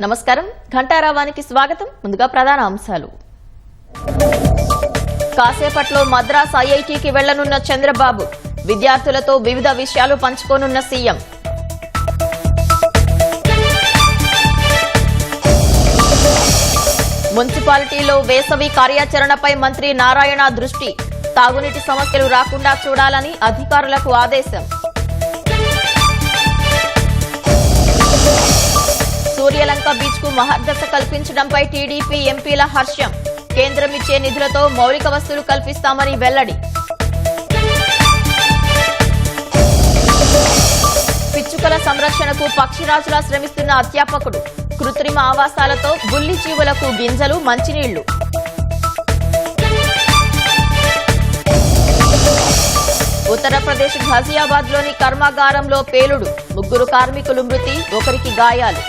నమస్కారం ఘంటారావానికి స్వాగతం. ముందుగా ప్రధాన అంశాలు. కాసేపట్లో మద్రాస్ ఐఐటికి వెళ్లనున్న చంద్రబాబు. విద్యార్థులతో వివిధ విషయాలు పంచుకోనున్న సీఎం. మున్సిపాలిటీలో వేసవి కార్యాచరణపై మంత్రి నారాయణ దృష్టి. తాగునీటి సమస్యలు రాకుండా చూడాలని అధికారులకు ఆదేశం. సూర్యలంక బీచ్ కు మహర్దశ కల్పించడంపై టీడీపీ ఎంపీల హర్షం. కేంద్రం ఇచ్చే నిధులతో మౌలిక వసతులు కల్పిస్తామని వెల్లడి. పిచ్చుకల సంరక్షణకు పక్షిరాజులా శ్రమిస్తున్న అధ్యాపకుడు. కృత్రిమ ఆవాసాలతో బుల్లి జీవులకు గింజలు, మంచినీళ్లు. ఉత్తరప్రదేశ్ ఘజియాబాద్ లోని కర్మాగారంలో పేలుడు. 3 కార్మికులు మృతి, 1కి గాయాలు.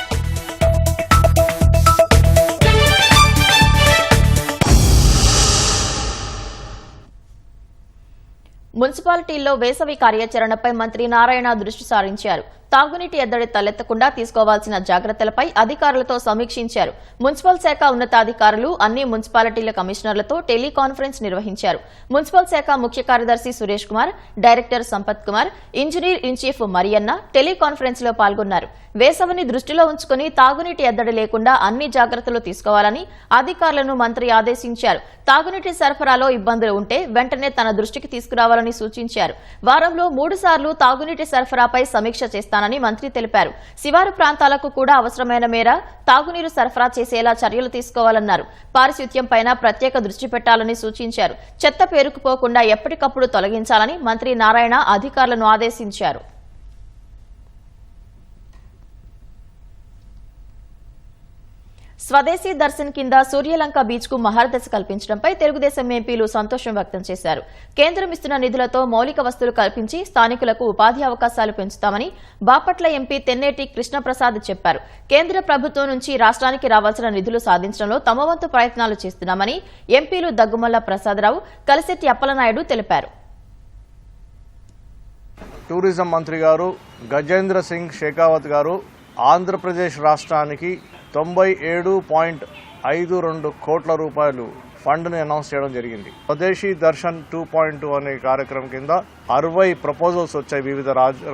మున్సిపాలిటీల్లో వేసవి కార్యాచరణపై మంత్రి నారాయణ దృష్టి సారించారు. తాగునీటి ఎద్దడి తలెత్తకుండా తీసుకోవాల్సిన జాగ్రత్తలపై అధికారులతో సమీక్షించారు. మున్సిపల్ శాఖ ఉన్నతాధికారులు అన్ని మున్సిపాలిటీల కమిషనర్లతో టెలికాన్ఫరెన్స్ నిర్వహించారు. మున్సిపల్ శాఖ ముఖ్య కార్యదర్శి Suresh Kumar, director Sampath Kumar, engineer in chief Mariyanna teleconference లో పాల్గొన్నారు. వేసవిని దృష్టిలో ఉంచుకుని తాగునీటి ఎద్దడి లేకుండా అన్ని జాగ్రత్తలు తీసుకోవాలని అధికారులను మంత్రి ఆదేశించారు. తాగునీటి సరఫరాలో ఇబ్బందులు ఉంటే వెంటనే తన దృష్టికి తీసుకురావాలని సూచించారు. వారంలో 3 సార్లు తాగునీటి సరఫరాపై సమీక్ష చేస్తానని మంత్రి తెలిపారు. శివారు ప్రాంతాలకు కూడా అవసరమైన మేర తాగునీరు సరఫరా చేసేలా చర్యలు తీసుకోవాలన్నారు. పారిశుద్ధ్యంపై ప్రత్యేక దృష్టి పెట్టాలని సూచించారు. చెత్త పేరుకుపోకుండా ఎప్పటికప్పుడు తొలగించాలని మంత్రి నారాయణ అధికారులను ఆదేశించారు. స్వదేశీ దర్శన్ కింద సూర్యలంక బీచ్ కు మహర్దశ కల్పించడంపై తెలుగుదేశం ఎంపీలు సంతోషం వ్యక్తం చేశారు. కేంద్రం ఇస్తున్న నిధులతో మౌలిక వసతులు కల్పించి స్థానికులకు ఉపాధి అవకాశాలు పెంచుతామని బాపట్ల ఎంపీ తెన్నేటి కృష్ణప్రసాద్ చెప్పారు. కేంద్ర ప్రభుత్వం నుంచి రాష్ట్రానికి రావాల్సిన నిధులు సాధించడంలో తమ వంతు ప్రయత్నాలు చేస్తున్నామని ఎంపీలు దగ్గుమల్ల ప్రసాదరావు, కలిశెట్టి అప్పలనాయుడు తెలిపారు. టూరిజం మంత్రి గారు గజేంద్ర సింగ్ షెకావత్ గారు ఆంధ్రప్రదేశ్ రాష్ట్రానికి 97.52 కోట్ల రూపాయలు ఫండ్ని అనౌన్స్ చేయడం జరిగింది. స్వదేశీ దర్శన్ 2.2 అనే కార్యక్రమం కింద 60 ప్రపోజల్స్ వచ్చాయి వివిధ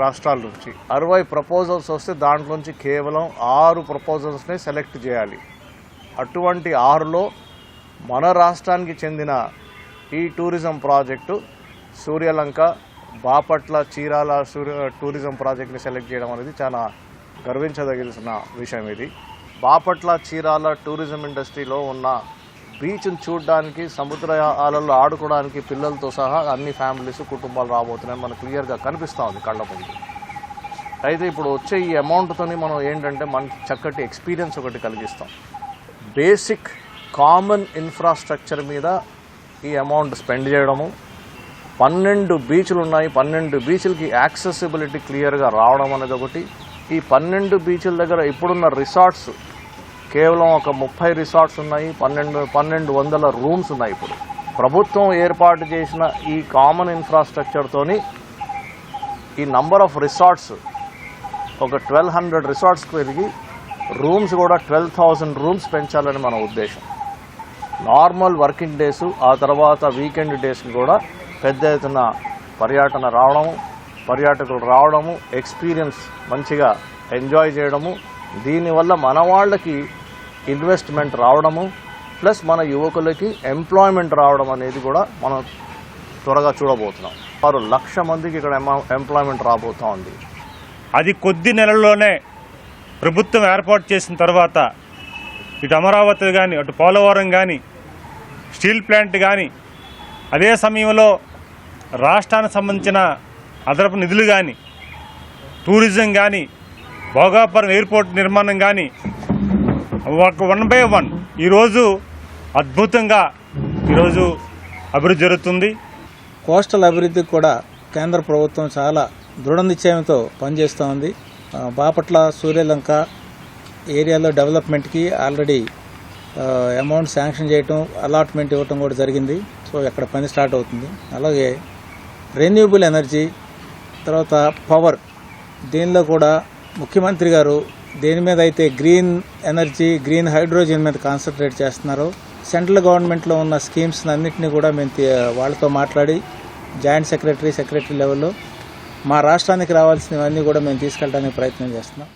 రాష్ట్రాల నుంచి. 60 ప్రపోజల్స్ వస్తే దాంట్లోంచి కేవలం 6 ప్రపోజల్స్ని సెలెక్ట్ చేయాలి. అటువంటి 6లో మన రాష్ట్రానికి చెందిన ఈ tourism project Suryalanka, Bapatla, Chirala tourism ప్రాజెక్ట్ని సెలెక్ట్ చేయడం అనేది చాలా గర్వించదగిన విషయం. ఇది బాపట్ల, చీరాల టూరిజం ఇండస్ట్రీలో ఉన్న బీచ్ను చూడడానికి, సముద్ర అలల్లో ఆడుకోవడానికి పిల్లలతో సహా అన్ని ఫ్యామిలీస్, కుటుంబాలు రాబోతున్నాయి. మనకు క్లియర్గా కనిపిస్తూ ఉంది కళ్ళ ముందు. అయితే ఇప్పుడు వచ్చే ఈ అమౌంట్తోని మనం ఏంటంటే మనకి చక్కటి ఎక్స్పీరియన్స్ ఒకటి కలిగిస్తాం. బేసిక్ కామన్ ఇన్ఫ్రాస్ట్రక్చర్ మీద ఈ అమౌంట్ స్పెండ్ చేయడము. 12 బీచ్లు ఉన్నాయి. 12 బీచ్లకి యాక్సెసిబిలిటీ క్లియర్గా రావడం అనేది ఒకటి. ఈ 12 బీచ్ల దగ్గర ఇప్పుడున్న రిసార్ట్స్ కేవలం ఒక 30 రిసార్ట్స్ ఉన్నాయి. 1200 రూమ్స్ ఉన్నాయి. ఇప్పుడు ప్రభుత్వం ఏర్పాటు చేసిన ఈ కామన్ ఇన్ఫ్రాస్ట్రక్చర్తోని ఈ నంబర్ ఆఫ్ రిసార్ట్స్ ఒక 1200 రిసార్ట్స్కి పెరిగి రూమ్స్ కూడా 12,000 రూమ్స్ పెంచాలని మన ఉద్దేశం. నార్మల్ వర్కింగ్ డేస్, ఆ తర్వాత వీకెండ్ డేస్కి కూడా పెద్ద ఎత్తున పర్యాటకులు రావడము, ఎక్స్పీరియన్స్ మంచిగా ఎంజాయ్ చేయడము, దీనివల్ల మన వాళ్ళకి ఇన్వెస్ట్మెంట్ రావడము, ప్లస్ మన యువకులకి ఎంప్లాయ్మెంట్ రావడం అనేది కూడా మనం త్వరగా చూడబోతున్నాం. 6 లక్షల మందికి ఇక్కడ ఎంప్లాయ్మెంట్ రాబోతూ ఉంది. అది కొద్ది నెలల్లోనే ప్రభుత్వం ఏర్పాటు చేసిన తర్వాత ఇటు అమరావతి కానీ, అటు పోలవరం కానీ, స్టీల్ ప్లాంట్ కానీ, అదే సమయంలో రాష్ట్రానికి సంబంధించిన అదనపు నిధులు కానీ, టూరిజం కానీ, భోగాపురం ఎయిర్పోర్ట్ నిర్మాణం కానీ ఒక 1 by 1 ఈరోజు అద్భుతంగా అభివృద్ధి జరుగుతుంది. కోస్టల్ అభివృద్ధికి కూడా కేంద్ర ప్రభుత్వం చాలా దృఢ నిశ్చయంతో పనిచేస్తూ ఉంది. బాపట్ల, సూర్యలంక ఏరియాలో డెవలప్మెంట్కి ఆల్రెడీ అమౌంట్ శాంక్షన్ చేయటం, అలాట్మెంట్ ఇవ్వటం కూడా జరిగింది. సో అక్కడ పని స్టార్ట్ అవుతుంది. అలాగే రెన్యూబుల్ ఎనర్జీ, తర్వాత పవర్, దీనిలో కూడా ముఖ్యమంత్రి గారు దేని మీద అయితే గ్రీన్ ఎనర్జీ, గ్రీన్ హైడ్రోజన్ మీద కాన్సన్ట్రేట్ చేస్తున్నారో, సెంట్రల్ గవర్నమెంట్లో ఉన్న స్కీమ్స్ అన్నింటినీ కూడా మేము వాళ్ళతో మాట్లాడి జాయింట్ సెక్రటరీ లెవెల్లో మా రాష్ట్రానికి రావాల్సినవన్నీ కూడా మేము తీసుకెళ్ళడానికి ప్రయత్నం చేస్తున్నాం.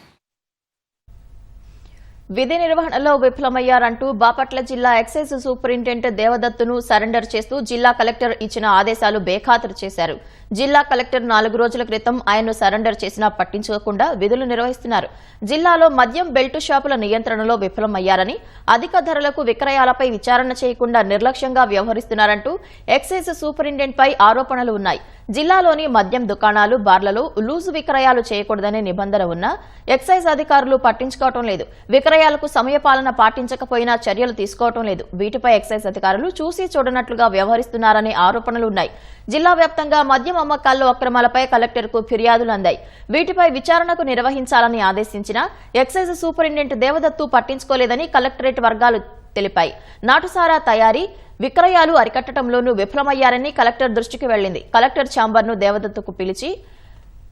విధి నిర్వహణలో విఫలమయ్యారంటూ బాపట్ల జిల్లా ఎక్సైజ్ సూపరింటెండెంట్ దేవదత్తును సరెండర్ చేస్తూ జిల్లా కలెక్టర్ ఇచ్చిన ఆదేశాలు బేఖాతరు చేశారు. జిల్లా కలెక్టర్ 4 రోజుల క్రితం ఆయన్ను సరెండర్ చేసినా పట్టించుకోకుండా విధులు నిర్వహిస్తున్నారు. జిల్లాలో మద్యం బెల్టు షాపుల నియంత్రణలో విఫలమయ్యారని, అధిక ధరలకు విక్రయాలపై విచారణ చేయకుండా నిర్లక్ష్యంగా వ్యవహరిస్తున్నారంటూ ఎక్సైజ్ సూపరింటెండెంట్పై ఆరోపణలు ఉన్నాయి. జిల్లాలోని మద్యం దుకాణాలు, బార్లలో లూజు విక్రయాలు చేయకూడదనే నిబంధన ఉన్నా ఎక్సైజ్ అధికారులు పట్టించుకోవటం లేదు. విక్రయాలకు సమయపాలన పాటించకపోయినా చర్యలు తీసుకోవటం లేదు. వీటిపై ఎక్సైజ్ అధికారులు చూసి చూడనట్లుగా వ్యవహరిస్తున్నారనే ఆరోపణలున్నాయి. జిల్లా వ్యాప్తంగా మద్యం అమ్మకాల్లో అక్రమాలపై కలెక్టర్కు ఫిర్యాదులు అందాయి. వీటిపై విచారణకు నిర్వహించాలని ఆదేశించిన ఎక్సైజ్ సూపరింటెండెంట్ దేవదత్తు పట్టించుకోలేదని కలెక్టరేట్ వర్గాలు తెలిపాయి. నాటుసారా తయారీ, విక్రయాలు అరికట్టడంలోనూ విఫలమయ్యారని కలెక్టర్ దృష్టికి వెళ్లింది. కలెక్టర్ ఛాంబర్ను దేవదత్తుకు పిలిచి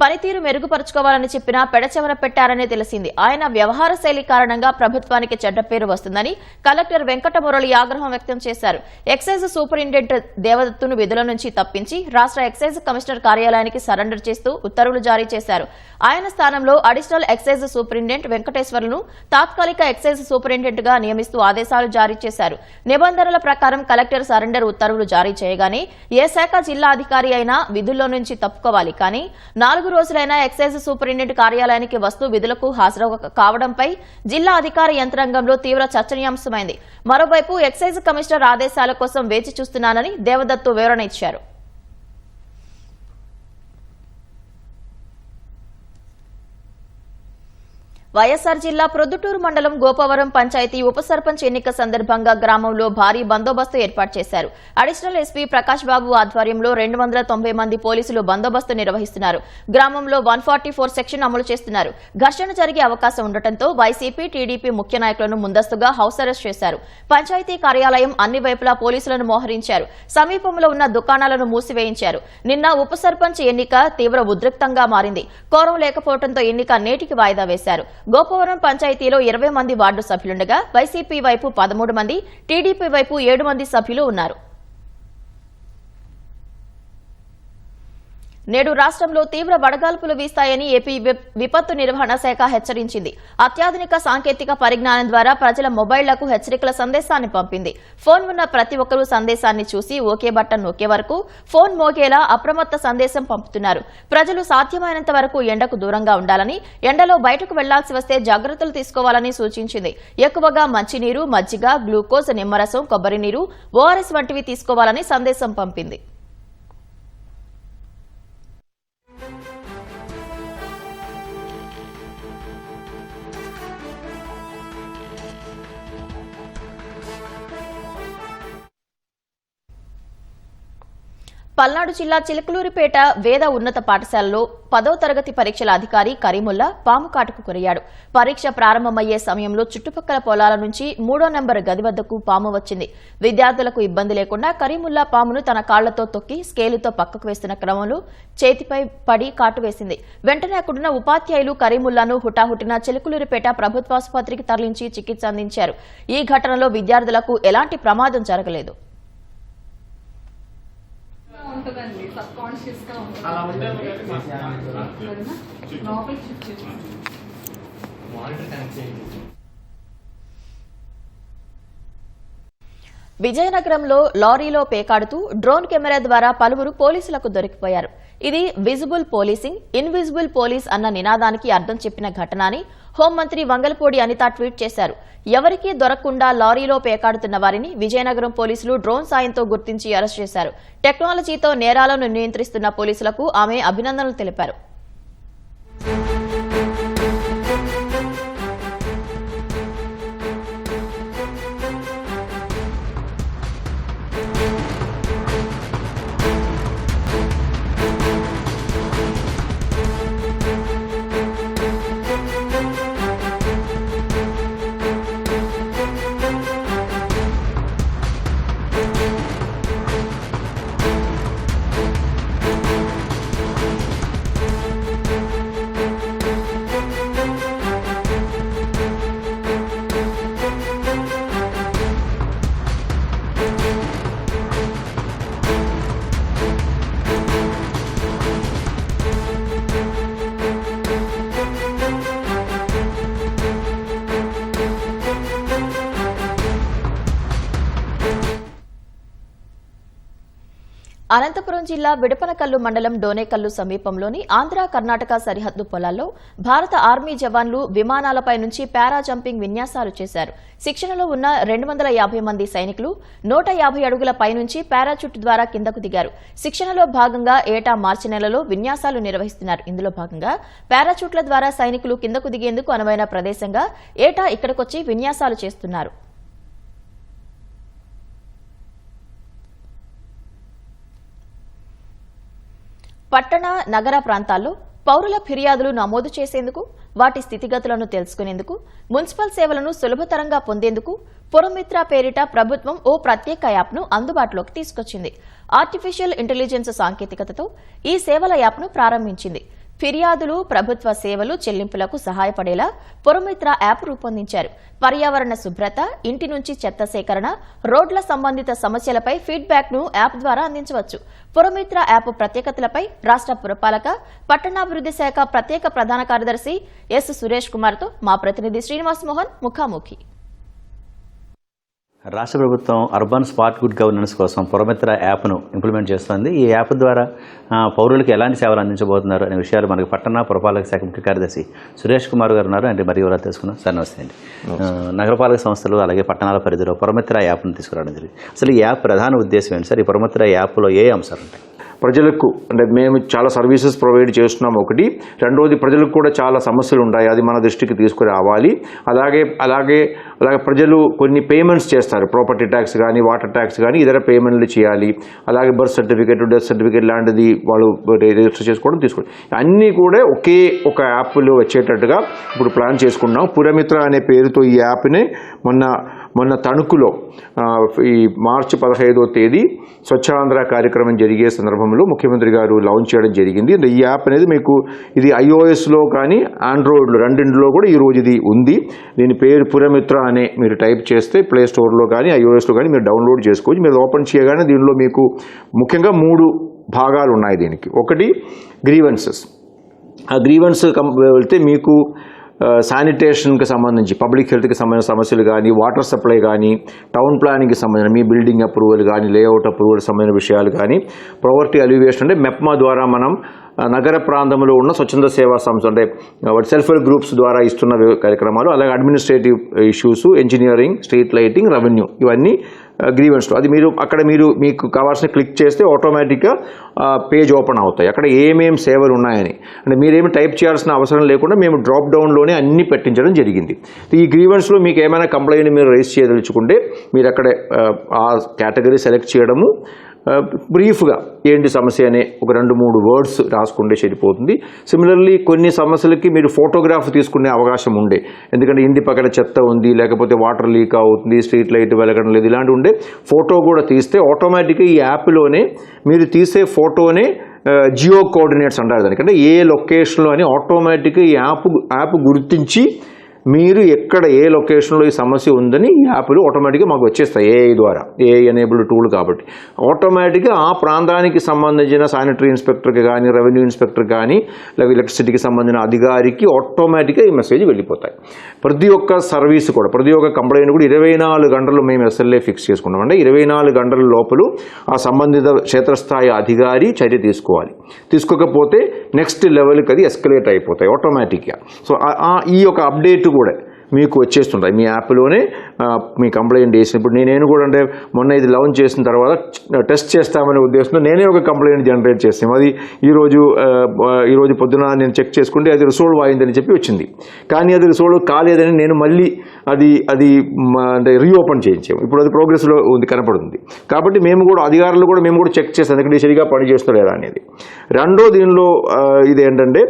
పనితీరు మెరుగుపరుచుకోవాలని చెప్పినా పెడచెవర పెట్టారని తెలిసింది. ఆయన వ్యవహార శైలి కారణంగా ప్రభుత్వానికి చెడ్డ పేరు వస్తుందని కలెక్టర్ వెంకటమురళి ఆగ్రహం వ్యక్తం చేశారు. ఎక్సైజ్ సూపరింటెండెంట్ దేవదత్తును విధుల నుంచి తప్పించి రాష్ట్ర ఎక్సైజ్ కమిషనర్ కార్యాలయానికి సరెండర్ చేస్తూ ఉత్తర్వులు జారీ చేశారు. ఆయన స్థానంలో అడిషనల్ ఎక్సైజ్ సూపరింటెండెంట్ వెంకటేశ్వర్లను తాత్కాలిక ఎక్సైజ్ సూపరింటెండెంట్ గా నియమిస్తూ ఆదేశాలు జారీ చేశారు. నిబంధనల ప్రకారం కలెక్టర్ సరెండర్ ఉత్తర్వులు జారీ చేయగానే ఏ శాఖ జిల్లా అధికారి అయినా విధుల్లో నుంచి తప్పుకోవాలి. కానీ 4 రోజులైనా ఎక్సైజ్ సూపరింటెండెంట్ కార్యాలయానికి వస్తూ విధులకు హాజరు కావడంపై జిల్లా అధికార యంత్రాంగంలో తీవ్ర చర్చనీయాంశమైంది. మరోవైపు ఎక్సైజ్ కమిషనర్ ఆదేశాల కోసం వేచి చూస్తున్నానని దేవదత్తు వివరణ ఇచ్చారు. వైఎస్సార్ జిల్లా ప్రొద్దుటూరు మండలం గోపవరం పంచాయతీ ఉప సర్పంచ్ ఎన్నిక సందర్భంగా గ్రామంలో భారీ బందోబస్తు ఏర్పాటు చేశారు. అడిషనల్ ఎస్పీ ప్రకాష్ బాబు ఆధ్వర్యంలో 290 మంది పోలీసులు బందోబస్తు నిర్వహిస్తున్నారు. గ్రామంలో 144 సెక్షన్ అమలు చేస్తున్నారు. ఘర్షణ జరిగే అవకాశం ఉండటంతో వైసీపీ, టీడీపీ ముఖ్య నాయకులను ముందస్తుగా హౌస్ అరెస్ట్ చేశారు. పంచాయతీ కార్యాలయం అన్ని వైపులా పోలీసులను మోహరించారు. సమీపంలో ఉన్న దుకాణాలను మూసివేయించారు. నిన్న ఉప సర్పంచ్ ఎన్నిక తీవ్ర ఉద్రిక్తంగా మారింది. కోరం లేకపోవడంతో ఎన్నిక నేటికి వాయిదా వేశారు. గోపవరం పంచాయతీలో 20 మంది వార్డు సభ్యులుండగా వైసీపీ వైపు 13 మంది, టీడీపీ వైపు 7 మంది సభ్యులు ఉన్నారు. నేడు రాష్ట్రంలో తీవ్ర వడగాల్పులు వీస్తాయని ఏపీ విపత్తు నిర్వహణ శాఖ హెచ్చరించింది. అత్యాధునిక సాంకేతిక పరిజ్ఞానం ద్వారా ప్రజల మొబైళ్లకు హెచ్చరికల సందేశాన్ని పంపింది. ఫోన్ ఉన్న ప్రతి ఒక్కరూ సందేశాన్ని చూసి ఓకే బటన్ నొక్కే వరకు ఫోన్ మోగేలా అప్రమత్త సందేశం పంపుతున్నారు. ప్రజలు సాధ్యమైనంత వరకు ఎండకు దూరంగా ఉండాలని, ఎండలో బయటకు వెళ్లాల్సి వస్తే జాగ్రత్తలు తీసుకోవాలని సూచించింది. ఎక్కువగా మంచినీరు, మజ్జిగ, గ్లూకోజ్, నిమ్మరసం, కొబ్బరి నీరు, ఓఆర్ఎస్ వంటివి తీసుకోవాలని సందేశం పంపింది. పల్నాడు జిల్లా చిలకలూరిపేట వేద ఉన్నత పాఠశాలలో 10వ తరగతి పరీక్షల అధికారి కరీముల్లా పాము కాటుకు గురయ్యాడు. పరీక్ష ప్రారంభమయ్యే సమయంలో చుట్టుపక్కల పొలాల నుంచి 3వ నెంబర్ గది వద్దకు పాము వచ్చింది. విద్యార్థులకు ఇబ్బంది లేకుండా కరీముల్లా పామును తన కాళ్లతో తొక్కి స్కేలుతో పక్కకు వేస్తున్న క్రమంలో చేతిపై పడి కాటు వేసింది. వెంటనే అక్కడున్న ఉపాధ్యాయులు కరీముల్లాను హుటాహుటిన చిలకలూరిపేట ప్రభుత్వాసుపత్రికి తరలించి చికిత్స అందించారు. ఈ ఘటనలో విద్యార్థులకు ఎలాంటి ప్రమాదం జరగలేదు. ఉంటుందండి, సబ్ కాన్షియస్ గా ఉంటుంది. విజయనగరంలో లారీలో పేకాడుతూ డ్రోన్ కెమెరా ద్వారా పలువురు పోలీసులకు దొరికిపోయారు. ఇది విజిబుల్ పోలీసింగ్, ఇన్విజిబుల్ పోలీస్ అన్న నినాదానికి అర్థం చెప్పిన ఘటన అని హోంమంత్రి వంగలపూడి అనిత ట్వీట్ చేశారు. ఎవరికీ దొరకకుండా లారీలో పేకాడుతున్న వారిని విజయనగరం పోలీసులు డ్రోన్ సాయంతో గుర్తించి అరెస్ట్ చేశారు. టెక్నాలజీతో నేరాలను నియంత్రిస్తున్న పోలీసులకు ఆమె అభినందనలు తెలిపారు. అనంతపురం జిల్లా విడపనకల్లు మండలం డోనేకల్లు సమీపంలోని ఆంధ్ర కర్ణాటక సరిహద్దు పొలాల్లో భారత ఆర్మీ జవాన్లు విమానాలపై నుంచి పారా జంపింగ్ విన్యాసాలు చేశారు. శిక్షణలో ఉన్న 250 మంది సైనికులు 150 అడుగుల పైనుంచి పారాచూట్ ద్వారా కిందకు దిగారు. శిక్షణలో భాగంగా ఏటా మార్చి నెలలో విన్యాసాలు నిర్వహిస్తున్నారు. ఇందులో భాగంగా పారాచూట్ల ద్వారా సైనికులు కిందకు దిగేందుకు అనువైన ప్రదేశంగా ఏటా ఇక్కడికొచ్చి విన్యాసాలు చేస్తున్నారు. పట్టణ నగర ప్రాంతాల్లో పౌరుల ఫిర్యాదులు నమోదు చేసేందుకు, వాటి స్థితిగతులను తెలుసుకునేందుకు, మున్సిపల్ సేవలను సులభతరంగా పొందేందుకు పురమిత్ర పేరిట ప్రభుత్వం ఓ ప్రత్యేక యాప్ను అందుబాటులోకి తీసుకొచ్చింది. ఆర్టిఫిషియల్ ఇంటెలిజెన్స్ సాంకేతికతతో ఈ సేవల యాప్ను ప్రారంభించింది. ఫిర్యాదులు, ప్రభుత్వ సేవలు చెల్లింపులకు సహాయపడేలా పురమిత్ర యాప్ రూపొందించారు. పర్యావరణ శుభ్రత, ఇంటి నుంచి చెత్త సేకరణ, రోడ్ల సంబంధిత సమస్యలపై ఫీడ్బ్యాక్ ను యాప్ ద్వారా అందించవచ్చు. పురమిత్ర యాప్ ప్రత్యేకతలపై రాష్ట్ర పురపాలక, పట్టణాభివృద్ధి శాఖ ప్రత్యేక ప్రధాన కార్యదర్శి ఎస్ సురేష్ కుమార్ తో మా ప్రతినిధి శ్రీనివాస్ మోహన్ ముఖాముఖి. రాష్ట్ర ప్రభుత్వం అర్బన్ స్మార్ట్ గుడ్ గవర్నెన్స్ కోసం పురమిత్ర యాప్ను ఇంప్లిమెంట్ చేస్తోంది. ఈ యాప్ ద్వారా పౌరులకు ఎలాంటి సేవలు అందించబోతున్నారు అనే విషయాలు మనకు పట్టణ పురపాలక శాఖ ముఖ్య కార్యదర్శి సురేష్ కుమార్ గారు ఉన్నారు. అంటే మరి ఎవరో తెలుసుకున్నాం. సార్ నమస్తే అండి. నగరపాలక సంస్థలు అలాగే పట్టణాల పరిధిలో పురమిత్ర యాప్ను తీసుకురావడం జరిగింది. అసలు ఈ యాప్ ప్రధాన ఉద్దేశం ఏంటి సార్? ఈ పురమిత్ర యాప్లో ఏ అంశాలు ఉంటాయి? ప్రజలకు అంటే మేము చాలా సర్వీసెస్ ప్రొవైడ్ చేస్తున్నాం. ఒకటి, రెండోది ప్రజలకు కూడా చాలా సమస్యలు ఉంటాయి, అది మన దృష్టికి తీసుకురావాలి. అలాగే ప్రజలు కొన్ని పేమెంట్స్ చేస్తారు, ప్రాపర్టీ ట్యాక్స్ కానీ వాటర్ ట్యాక్స్ కానీ ఇతర పేమెంట్లు చేయాలి. అలాగే బర్త్ సర్టిఫికేట్, డెత్ సర్టిఫికేట్ లాంటిది వాళ్ళు రిజిస్టర్ చేసుకోవడం తీసుకోవడం అన్నీ కూడా ఒకే ఒక యాప్లో వచ్చేటట్టుగా ఇప్పుడు ప్లాన్ చేసుకున్నాం. పురమిత్ర అనే పేరుతో ఈ యాప్ని మొన్న తణుకులో ఈ మార్చి 15వ తేదీ స్వచ్ఛాంధ్ర కార్యక్రమం జరిగే సందర్భంలో ముఖ్యమంత్రి గారు లాంచ్ చేయడం జరిగింది. ఈ యాప్ అనేది మీకు ఇది iOSలో కానీ ఆండ్రాయిడ్లో రెండింటిలో కూడా ఈరోజు ఇది ఉంది. దీని పేరు పురమిత్ర అనే మీరు టైప్ చేస్తే ప్లే స్టోర్లో కానీ iOSలో కానీ మీరు డౌన్లోడ్ చేసుకోవచ్చు. మీరు ఓపెన్ చేయగానే దీనిలో మీకు ముఖ్యంగా 3 భాగాలు ఉన్నాయి దీనికి. ఒకటి గ్రీవెన్సెస్. ఆ గ్రీవెన్స్ వెళ్తే మీకు శానిటేషన్కి సంబంధించి, పబ్లిక్ హెల్త్కి సంబంధించిన సమస్యలు కానీ, వాటర్ సప్లై కానీ, టౌన్ ప్లానింగ్కి సంబంధించిన మీ బిల్డింగ్ అప్రూవల్ కానీ, లేఅవుట్ అప్రూవల్ సంబంధించిన విషయాలు కానీ, ప్రావర్టీ అలివియేషన్ అంటే మెప్మా ద్వారా మనం నగర ప్రాంతంలో ఉన్న స్వచ్ఛంద సేవా సంస్థ అంటే సెల్ఫ్ హెల్ప్ గ్రూప్స్ ద్వారా ఇస్తున్న కార్యక్రమాలు, అలాగే administrative issues, engineering, street lighting, revenue, ఇవన్నీ గ్రీవెన్స్లో. అది మీకు కావాల్సిన క్లిక్ చేస్తే ఆటోమేటిక్గా పేజ్ ఓపెన్ అవుతాయి. అక్కడ ఏమేం సేవలు ఉన్నాయని అంటే మీరేమి టైప్ చేయాల్సిన అవసరం లేకుండా మేము డ్రాప్ డౌన్లోనే అన్నీ పెట్టించడం జరిగింది. ఈ గ్రీవెన్స్లో మీకు ఏమైనా కంప్లైంట్ మీరు రైజ్ చేయదలుచుకుంటే మీరు అక్కడ ఆ కేటగిరీ సెలెక్ట్ చేయడము, బ్రీఫ్గా ఏంటి సమస్య అనే ఒక 2-3 వర్డ్స్ రాసుకుంటే సరిపోతుంది. సిమిలర్లీ కొన్ని సమస్యలకి మీరు ఫోటోగ్రాఫ్ తీసుకునే అవకాశం ఉండే, ఎందుకంటే ఇంటి పక్కన చెత్త ఉంది, లేకపోతే వాటర్ లీక్ అవుతుంది, స్ట్రీట్ లైట్ వెలగడం లేదు, ఇలాంటి ఉండే ఫోటో కూడా తీస్తే ఆటోమేటిక్గా ఈ యాప్లోనే మీరు తీసే ఫోటోనే జియో కోఆర్డినేట్స్ అంటారు దానికంటే ఏ లొకేషన్లో అని ఆటోమేటిక్గా ఈ యాప్ గుర్తించి మీరు ఎక్కడ ఏ లొకేషన్లో ఈ సమస్య ఉందని ఈ యాప్లు ఆటోమేటిక్గా మాకు వచ్చేస్తాయి. ఏఐ ద్వారా, ఏఐ ఎనేబుల్డ్ టూల్ కాబట్టి ఆటోమేటిక్గా ఆ ప్రాంతానికి సంబంధించిన శానిటరీ ఇన్స్పెక్టర్కి కానీ, రెవెన్యూ ఇన్స్పెక్టర్ కానీ, లేకపోతే ఎలక్ట్రిసిటీకి సంబంధించిన అధికారికి ఆటోమేటిక్గా ఈ మెసేజ్ వెళ్ళిపోతాయి. ప్రతి ఒక్క సర్వీస్ కూడా, ప్రతి ఒక్క కంప్లైంట్ కూడా 24 గంటలు మేము SLA ఫిక్స్ చేసుకున్నాం. అంటే 24 గంటల లోపల ఆ సంబంధిత క్షేత్రస్థాయి అధికారి చర్య తీసుకోవాలి. తీసుకోకపోతే నెక్స్ట్ లెవెల్కి అది ఎస్కలేట్ అయిపోతాయి ఆటోమేటిక్గా. సో ఈ యొక్క అప్డేట్ కూడా మీకు వచ్చేస్తుంటాయి మీ యాప్లోనే. మీ కంప్లైంట్ చేసినప్పుడు నేను కూడా అంటే మొన్న ఇది లాంచ్ చేసిన తర్వాత టెస్ట్ చేస్తామనే ఉద్దేశంతో నేనే ఒక కంప్లైంట్ జనరేట్ చేస్తాను. అది ఈరోజు పొద్దున నేను చెక్ చేసుకుంటే అది రిసోల్వ్ అయిందని చెప్పి వచ్చింది. కానీ అది రిసోల్వ్ కాలేదని నేను మళ్ళీ అది అంటే రీఓపెన్ చేయించాము. ఇప్పుడు అది ప్రోగ్రెస్లో ఉంది, కనపడుతుంది. కాబట్టి అధికారులు కూడా మేము కూడా చెక్ చేస్తాం ఎందుకంటే సరిగా పని చేస్తలేదా అనేది. రెండో దీనిలో ఇదేంటంటే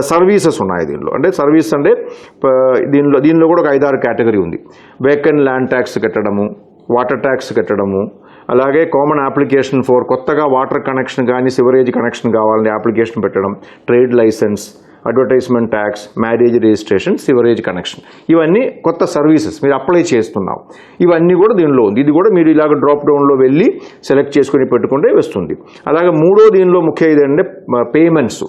సర్వీసెస్ ఉన్నాయి దీనిలో. అంటే సర్వీస్ అంటే దీనిలో కూడా ఒక 5-6 కేటగిరీ ఉంది. వేకెంట్ ల్యాండ్ ట్యాక్స్ కట్టడము, వాటర్ ట్యాక్స్ కట్టడము, అలాగే కామన్ అప్లికేషన్ ఫర్ కొత్తగా వాటర్ కనెక్షన్ కానీ సివరేజ్ కనెక్షన్ కావాలని అప్లికేషన్ పెట్టడం, trade license, advertisement tax, marriage registration, sewerage connection, ఇవన్నీ కొత్త సర్వీసెస్ మీరు అప్లై చేస్తున్నాం. ఇవన్నీ కూడా దీనిలో ఉంది. ఇది కూడా మీరు ఇలాగ డ్రాప్ డౌన్లో వెళ్ళి సెలెక్ట్ చేసుకుని పెట్టుకుంటే వస్తుంది. అలాగే దీనిలో ముఖ్య ఇదంటే పేమెంట్స్.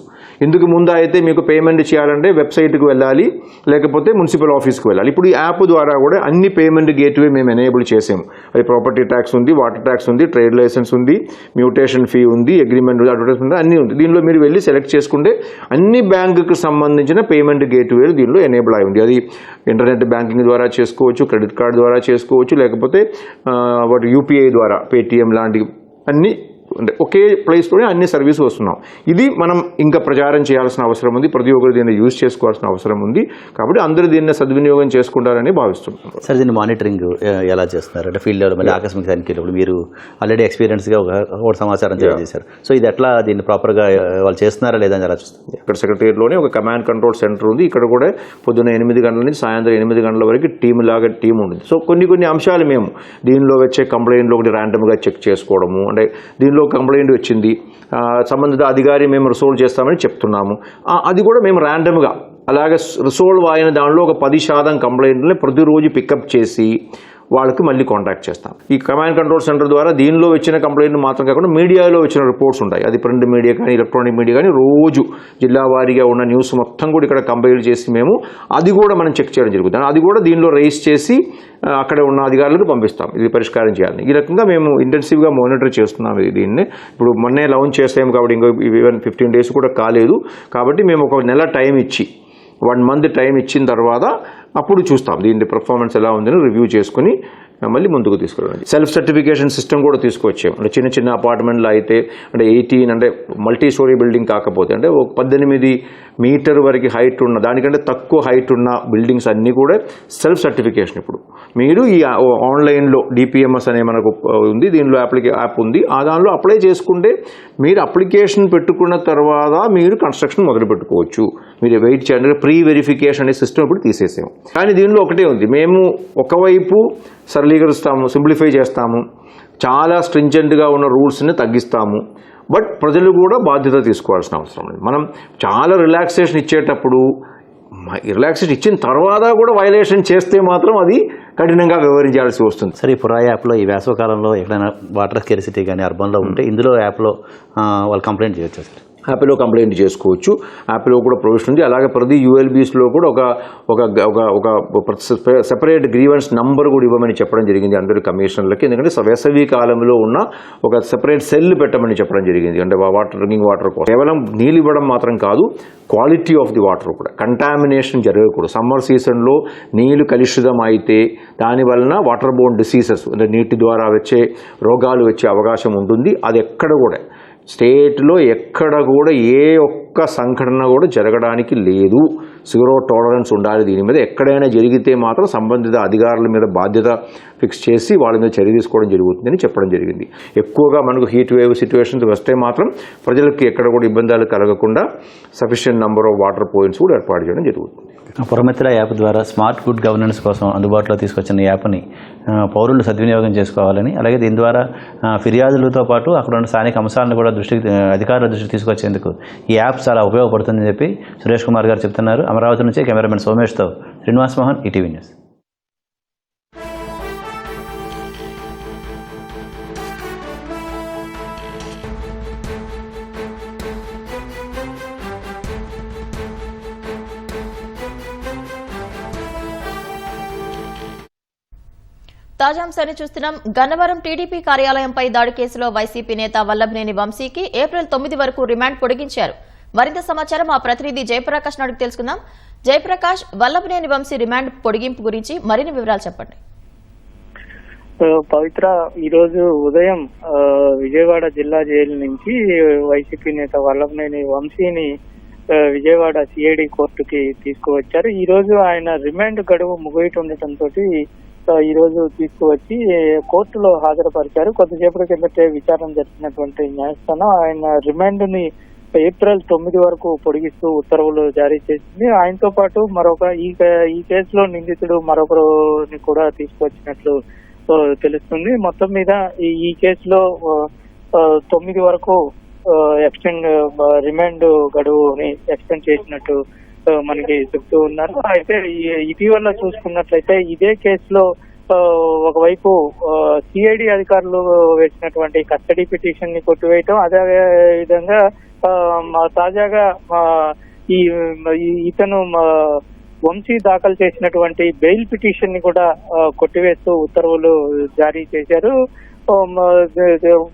ఇందుకు ముందు అయితే మీకు పేమెంట్ చేయాలంటే వెబ్సైట్కి వెళ్ళాలి, లేకపోతే మున్సిపల్ ఆఫీస్కి వెళ్ళాలి. ఇప్పుడు ఈ యాప్ ద్వారా కూడా అన్ని పేమెంట్ గేట్వే మేము ఎనేబుల్ చేసాము. అది ప్రాపర్టీ ట్యాక్స్ ఉంది, వాటర్ ట్యాక్స్ ఉంది, ట్రేడ్ లైసెన్స్ ఉంది, మ్యూటేషన్ ఫీ ఉంది, అగ్రిమెంట్ అడ్వర్టైజ్మెంట్ అన్నీ ఉంది. దీనిలో మీరు వెళ్ళి సెలెక్ట్ చేసుకుంటే అన్ని బ్యాంకుకి సంబంధించిన పేమెంట్ గేట్వేలు దీనిలో ఎనేబుల్ అయి ఉంది. అది ఇంటర్నెట్ బ్యాంకింగ్ ద్వారా చేసుకోవచ్చు, క్రెడిట్ కార్డు ద్వారా చేసుకోవచ్చు, లేకపోతే వాటి యూపీఐ ద్వారా పేటిఎం లాంటి అన్ని అంటే ఒకే ప్లేస్లోనే అన్ని సర్వీస్ వస్తున్నాం. ఇది మనం ఇంకా ప్రచారం చేయాల్సిన అవసరం ఉంది, ప్రతి ఒక్కరు దీన్ని యూజ్ చేసుకోవాల్సిన అవసరం ఉంది. కాబట్టి అందరూ దీన్ని సద్వినియోగం చేసుకుంటారని భావిస్తున్నాం. సార్, దీన్ని మానిటరింగ్ ఎలా చేస్తున్నారు? అంటే ఫీల్డ్ లెవెల్ మళ్ళీ ఆకస్మిక తనిఖీలు మీరు ఆల్రెడీ ఎక్స్పీరియన్స్గా ఒక సమాచారం చేశారు. సో ఇది ఎట్లా దీన్ని ప్రాపర్గా వాళ్ళు చేస్తున్నారా లేదా అని ఎలా చూస్తుంది? ఇక్కడ సెక్రటరియట్లోనే ఒక కమాండ్ కంట్రోల్ సెంటర్ ఉంది. ఇక్కడ కూడా పొద్దున్న 8 గంటల నుంచి సాయంత్రం 8 గంటల వరకు టీం ఉంటుంది. సో కొన్ని అంశాలు మేము దీనిలో వచ్చే కంప్లైంట్లు ఒకటి ర్యాండమ్గా చెక్ చేసుకోవడము, అంటే దీనిలో కంప్లైంట్ వచ్చింది, సంబంధిత అధికారి మేము రిసోల్వ్ చేస్తామని చెప్తున్నాము, అది కూడా మేము ర్యాండమ్గా అలాగే రిసోల్వ్ అయిన దానిలో ఒక 10% కంప్లైంట్ని ప్రతిరోజు పికప్ చేసి వాళ్ళకి మళ్ళీ కాంటాక్ట్ చేస్తాం. ఈ కమాండ్ కంట్రోల్ సెంటర్ ద్వారా దీనిలో వచ్చిన కంప్లైంట్ మాత్రం కాకుండా మీడియాలో వచ్చిన రిపోర్ట్స్ ఉంటాయి. అది ప్రింట్ మీడియా కానీ ఎలక్ట్రానిక్ మీడియా కానీ రోజు జిల్లా వారీగా ఉన్న న్యూస్ మొత్తం కూడా ఇక్కడ కంపైల్ చేసి మేము అది కూడా మనం చెక్ చేయడం జరుగుతుంది. అది కూడా దీనిలో రైజ్ చేసి అక్కడ ఉన్న అధికారులకు పంపిస్తాం, ఇది పరిష్కారం చేయాలని. ఈ రకంగా మేము ఇంటెన్సివ్గా మానిటర్ చేస్తున్నాం దీన్ని. ఇప్పుడు మొన్నే లాంచ్ చేసాము కాబట్టి ఇంకో ఈవెన్ 15 days కూడా కాలేదు. కాబట్టి మేము ఒక నెల టైం ఇచ్చి 1 month టైం ఇచ్చిన తర్వాత అప్పుడు చూస్తాం దీని పర్ఫార్మెన్స్ ఎలా ఉందని రివ్యూ చేసుకుని మళ్ళీ ముందుకు తీసుకురావాలి. సెల్ఫ్ సర్టిఫికేషన్ సిస్టమ్ కూడా తీసుకొచ్చాము. అంటే చిన్న అపార్ట్మెంట్లో అయితే అంటే 18 అంటే మల్టీ స్టోరీ బిల్డింగ్ కాకపోతే అంటే ఒక 18 మీటర్ వరకు హైట్ ఉన్న దానికంటే తక్కువ హైట్ ఉన్న బిల్డింగ్స్ అన్నీ కూడా సెల్ఫ్ సర్టిఫికేషన్. ఇప్పుడు మీరు ఈ ఆన్లైన్లో DPMS అనే మనకు ఉంది, దీనిలో యాప్ ఉంది, ఆ దానిలో అప్లై చేసుకుంటే మీరు అప్లికేషన్ పెట్టుకున్న తర్వాత మీరు కన్స్ట్రక్షన్ మొదలు పెట్టుకోవచ్చు. మీరు వెయిట్ చేయండి, ప్రీ వెరిఫికేషన్ అనే సిస్టమ్ ఇప్పుడు తీసేసాము. కానీ దీనిలో ఒకటే ఉంది, మేము ఒకవైపు సరళీకరిస్తాము, సింప్లిఫై చేస్తాము, చాలా స్ట్రింజెంట్గా ఉన్న రూల్స్ని తగ్గిస్తాము, బట్ ప్రజలు కూడా బాధ్యత తీసుకోవాల్సిన అవసరం లేదు. మనం చాలా రిలాక్సేషన్ ఇచ్చేటప్పుడు రిలాక్సేషన్ ఇచ్చిన తర్వాత కూడా వైలేషన్ చేస్తే మాత్రం అది కఠినంగా వ్యవహరించాల్సి వస్తుంది. సరే, ఈ పురా యాప్లో ఈ వేసవకాలంలో ఎక్కడైనా వాటర్ స్కేర్సిటీ కానీ అర్బన్లో ఉంటే ఇందులో యాప్లో వాళ్ళు కంప్లైంట్ చేయొచ్చు సార్? యాప్లో కంప్లైంట్ చేసుకోవచ్చు. యాప్లో కూడా ప్రొవిజన్ ఉంది. అలాగే ప్రతి ULBస్లో కూడా ఒక సెపరేట్ గ్రీవెన్స్ నంబర్ కూడా ఇవ్వమని చెప్పడం జరిగింది అందరి కమిషనర్లకి. ఎందుకంటే వేసవి కాలంలో ఉన్న ఒక సెపరేట్ సెల్ పెట్టమని చెప్పడం జరిగింది. అంటే డ్రింకింగ్ వాటర్ కోసం కేవలం నీళ్ళు ఇవ్వడం మాత్రం కాదు, క్వాలిటీ ఆఫ్ ది వాటర్ కూడా, కంటామినేషన్ జరగకూడదు. సమ్మర్ సీజన్లో నీళ్లు కలుషితం అయితే దానివలన వాటర్ బోర్న్ డిసీజెస్ అంటే నీటి ద్వారా వచ్చే రోగాలు వచ్చే అవకాశం ఉంటుంది. అది ఎక్కడ కూడా స్టేట్లో ఎక్కడ కూడా ఏ ఒక్క సంఘటన కూడా జరగడానికి లేదు. 0 tolerance ఉండాలి దీని మీద. ఎక్కడైనా జరిగితే మాత్రం సంబంధిత అధికారుల మీద బాధ్యత ఫిక్స్ చేసి వాళ్ళ మీద చర్య తీసుకోవడం జరుగుతుందని చెప్పడం జరిగింది. ఎక్కువగా మనకు హీట్ వేవ్ సిచ్యువేషన్స్ వస్తే మాత్రం ప్రజలకి ఎక్కడ కూడా ఇబ్బందులు కలగకుండా sufficient number of water points కూడా ఏర్పాటు చేయడం జరుగుతుంది. పురమిత్ర యాప్ ద్వారా స్మార్ట్ గుడ్ గవర్నెన్స్ కోసం అందుబాటులో తీసుకొచ్చిన యాప్ని పౌరులు సద్వినియోగం చేసుకోవాలని, అలాగే దీని ద్వారా ఫిర్యాదులతో పాటు అక్కడ ఉన్న స్థానిక అంశాలను కూడా అధికారుల దృష్టికి తీసుకొచ్చేందుకు ఈ యాప్ చాలా ఉపయోగపడుతుందని చెప్పి సురేష్ కుమార్ గారు చెప్తున్నారు. అమరావతి నుంచి కెమెరామెన్ సోమేష్తో శ్రీనివాస్ మోహన్, ఈటీవీ న్యూస్. తాజా అంశాన్ని చూస్తున్నాం. గన్నవరం టీడీపీ కార్యాలయంపై దాడి కేసులో వైసీపీ నేత వల్లభనేని వంశీకి ఏప్రిల్ 9 వరకు రిమాండ్ పొడిగించారు. మరింత సమాచారం మా ప్రతినిధి జయప్రకాష్ అడిగి తెలుసుకుందాం. జయప్రకాష్, వల్లభనేని వంశీ రిమాండ్ పొడిగింపు గురించి మరిన్ని వివరాలు చెప్పండి. పవిత్ర, ఈరోజు ఉదయం విజయవాడ జిల్లా జైలు నుంచి వైసీపీ నేత వల్లభనేని వంశీని విజయవాడ సిఐడి కోర్టుకి తీసుకువచ్చారు. ఈ రోజు ఆయన రిమాండ్ గడువు ముగియటుండటంతో ఈ రోజు తీసుకువచ్చి కోర్టులో హాజరుపరిచారు. కొద్దిసేపటి కిందటే విచారణ జరిపినటువంటి న్యాయస్థానం ఆయన రిమాండ్ ని ఏప్రిల్ 9 వరకు పొడిగిస్తూ ఉత్తర్వులు జారీ చేసింది. ఆయనతో పాటు ఈ కేసులో నిందితుడు మరొకరిని కూడా తీసుకువచ్చినట్లు తెలుస్తుంది. మొత్తం మీద ఈ కేసులో 9 వరకు రిమాండ్ గడువుని ఎక్స్టెండ్ చేసినట్టు మనకి చెప్తూ ఉన్నారు. అయితే ఇటీవల చూసుకున్నట్లయితే ఇదే కేసులో ఒకవైపు సిఐడి అధికారులు వేసినటువంటి కస్టడీ పిటిషన్ ని కొట్టివేయటం, అదే విధంగా తాజాగా ఇతను వంశీ దాఖలు చేసినటువంటి బెయిల్ పిటిషన్ ని కూడా కొట్టివేస్తూ ఉత్తర్వులు జారీ చేశారు.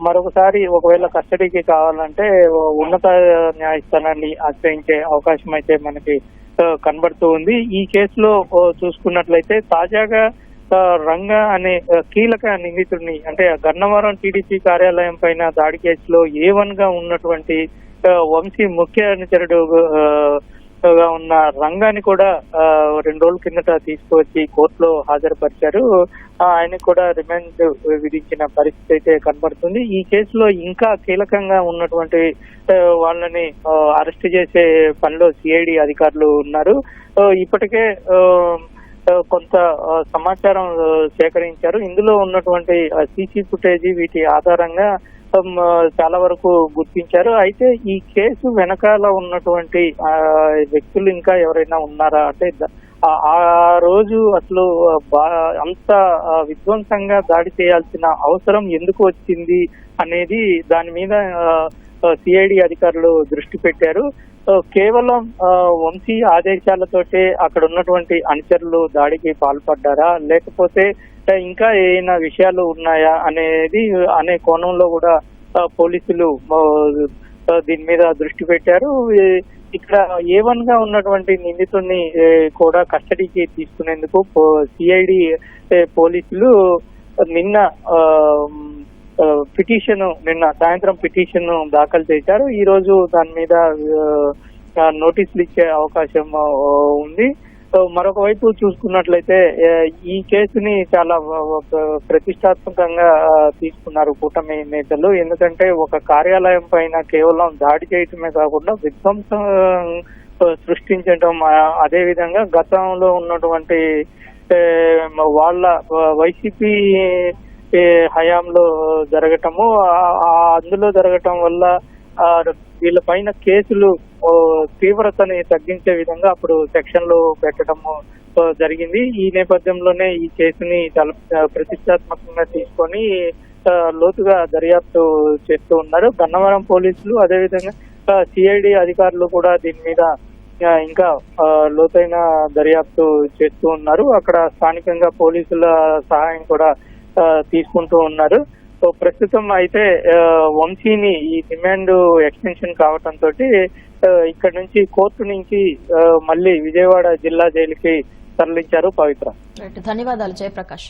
మరొకసారి ఒకవేళ కస్టడీకి కావాలంటే ఉన్నత న్యాయస్థానాన్ని ఆశ్రయించే అవకాశం అయితే మనకి కనబడుతూ ఉంది. ఈ కేసులో చూసుకున్నట్లయితే తాజాగా రంగా అనే కీలక నిందితుడిని, అంటే గన్నవరం టీడీపీ కార్యాలయం పైన దాడి కేసులో A1 గా ఉన్నటువంటి వంశీ ముఖ్య అనుచరుడు గా ఉన్న రంగాన్ని కూడా 2 రోజుల కిందట తీసుకువచ్చి కోర్టులో హాజరుపరిచారు. ఆయనకు కూడా రిమాండ్ విధించిన పరిస్థితి అయితే కనబడుతుంది. ఈ కేసులో ఇంకా కీలకంగా ఉన్నటువంటి వాళ్ళని అరెస్ట్ చేసే పనిలో సిఐడి అధికారులు ఉన్నారు. ఇప్పటికే కొంత సమాచారం సేకరించారు. ఇందులో ఉన్నటువంటి సీసీ ఫుటేజీ వీటి ఆధారంగా చాలా వరకు గుర్తించారు. అయితే ఈ కేసు వెనకాల ఉన్నటువంటి వ్యక్తులు ఇంకా ఎవరైనా ఉన్నారా అంటే ఆ రోజు అసలు అంత విధ్వంసంగా దాడి చేయాల్సిన అవసరం ఎందుకు వచ్చింది అనేది దాని మీద సిఐడి అధికారులు దృష్టి పెట్టారు. కేవలం వంశీ ఆదేశాలతోటే అక్కడ ఉన్నటువంటి అనుచరులు దాడికి పాల్పడ్డారా, లేకపోతే ఇంకా ఏమైనా విషయాలు ఉన్నాయా అనే కోణంలో కూడా పోలీసులు దీని మీద దృష్టి పెట్టారు. ఇక్కడ A1 గా ఉన్నటువంటి నిందితుడిని కూడా కస్టడీకి తీసుకునేందుకు సిఐడి పోలీసులు నిన్న నిన్న సాయంత్రం పిటిషన్ దాఖలు చేశారు. ఈ రోజు దాని మీద నోటీసులు ఇచ్చే అవకాశం ఉంది. మరొక వైపు చూసుకున్నట్లయితే ఈ కేసుని చాలా ప్రతిష్టాత్మకంగా తీసుకున్నారు కూటమి నేతలు. ఎందుకంటే ఒక కార్యాలయం పైన కేవలం దాడి చేయటమే కాకుండా విధ్వంసం సృష్టించడం, అదే విధంగా గతంలో ఉన్నటువంటి వాళ్ళ వైసీపీ హయాంలో జరగటము, అందులో జరగటం వల్ల వీళ్ళ పైన కేసులు తీవ్రతని తగ్గించే విధంగా అప్పుడు సెక్షన్లు పెట్టడము జరిగింది. ఈ నేపథ్యంలోనే ఈ కేసుని చాలా ప్రతిష్టాత్మకంగా తీసుకొని లోతుగా దర్యాప్తు చేస్తూ ఉన్నారు గన్నవరం పోలీసులు. అదేవిధంగా సిఐడి అధికారులు కూడా దీని మీద ఇంకా లోతైన దర్యాప్తు చేస్తూ ఉన్నారు. అక్కడ స్థానికంగా పోలీసుల సహాయం కూడా తీసుకుంటూ ఉన్నారు. సో ప్రస్తుతం అయితే వంశీని ఈ డిమాండ్ ఎక్స్టెన్షన్ కావటంతో ఇక్కడ నుంచి కోర్టు నుంచి మళ్ళీ విజయవాడ జిల్లా జైలుకి తరలించారు. పవిత్ర. ధన్యవాదాలు జయప్రకాష్.